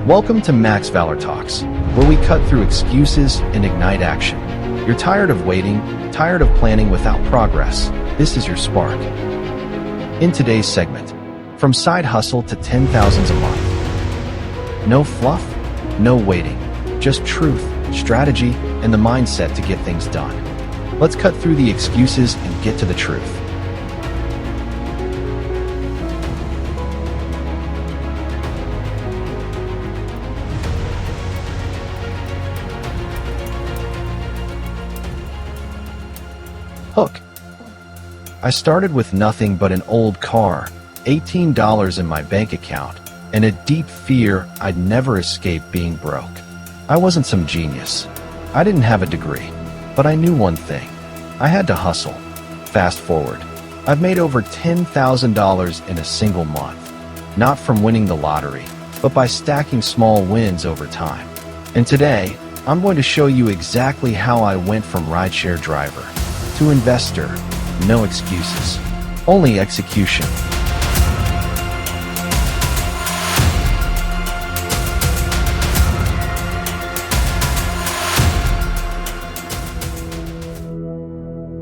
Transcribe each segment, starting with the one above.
Welcome to Max Valor Talks, where we cut through excuses and ignite action. You're tired of waiting, tired of planning without progress. This is your spark. In today's segment, from side hustle to 10,000s a month. No fluff, no waiting, just truth, strategy, and the mindset to get things done. Let's cut through the excuses and get to the truth. Hook. I started with nothing but an old car, $18 in my bank account, and a deep fear I'd never escape being broke. I wasn't some genius. I didn't have a degree, but I knew one thing. I had to hustle. Fast forward. I've made over $10,000 in a single month, not from winning the lottery, but by stacking small wins over time. And today, I'm going to show you exactly how I went from rideshare driver to investor. No excuses, only execution.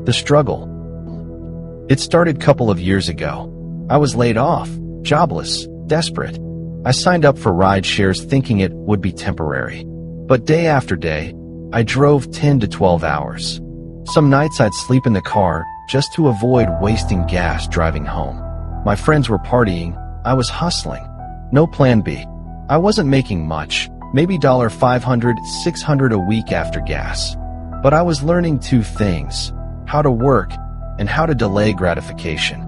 The struggle. It started a couple of years ago. I was laid off, jobless, desperate. I signed up for ride shares thinking it would be temporary. But day after day, I drove 10 to 12 hours. Some nights I'd sleep in the car just to avoid wasting gas driving home. My friends were partying, I was hustling. No plan B. I wasn't making much, maybe $500, $600 a week after gas. But I was learning two things: how to work and how to delay gratification.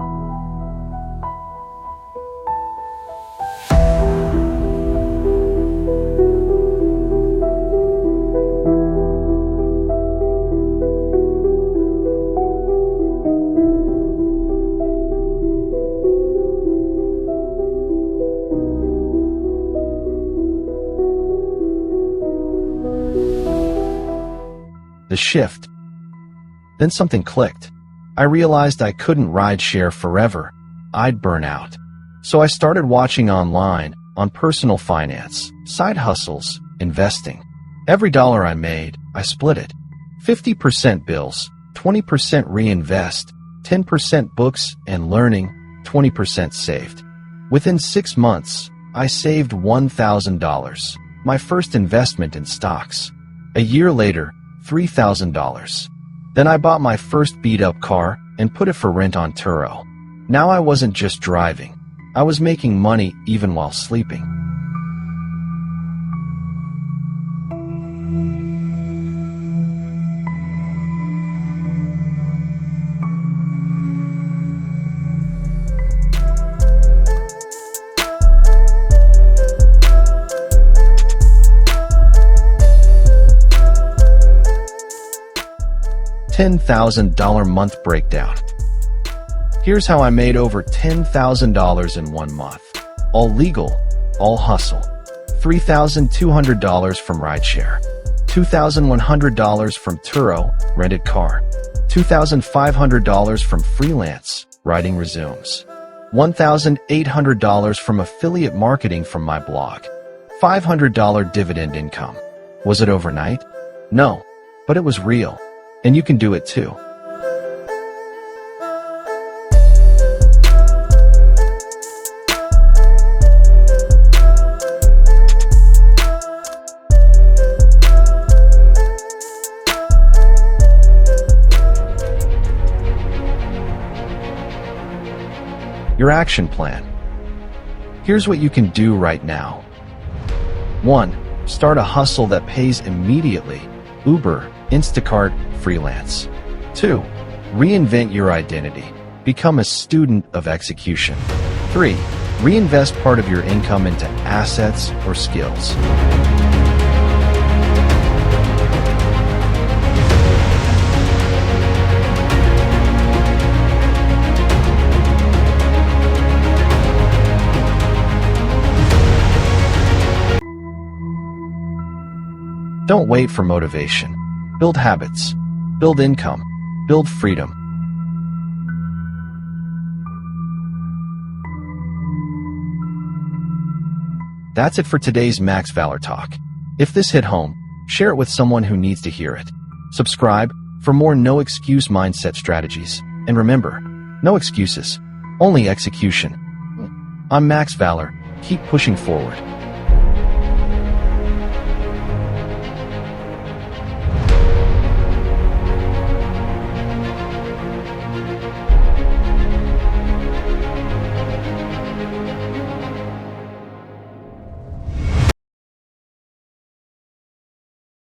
The shift. Then something clicked. I realized I couldn't ride share forever. I'd burn out. So I started watching online on personal finance, side hustles, investing. Every dollar I made, I split it. 50% bills, 20% reinvest, 10% books and learning, 20% saved. Within 6 months, I saved $1,000, my first investment in stocks. A year later, $3,000. Then I bought my first beat-up car and put it for rent on Turo. Now I wasn't just driving. I was making money even while sleeping. $10,000 month breakdown. Here's how I made over $10,000 in 1 month. All legal, all hustle. $3,200 from rideshare. $2,100 from Turo, rented car. $2,500 from freelance, writing resumes. $1,800 from affiliate marketing from my blog. $500 dividend income. Was it overnight? No, but it was real. And you can do it too. Your action plan. Here's what you can do right now. 1. Start a hustle that pays immediately. Uber, Instacart, freelance. 2. Reinvent your identity. Become a student of execution. 3. Reinvest part of your income into assets or skills. Don't wait for motivation. Build habits. Build income. Build freedom. That's it for today's Max Valor Talk. If this hit home, share it with someone who needs to hear it. Subscribe for more no-excuse mindset strategies. And remember, no excuses, only execution. I'm Max Valor. Keep pushing forward.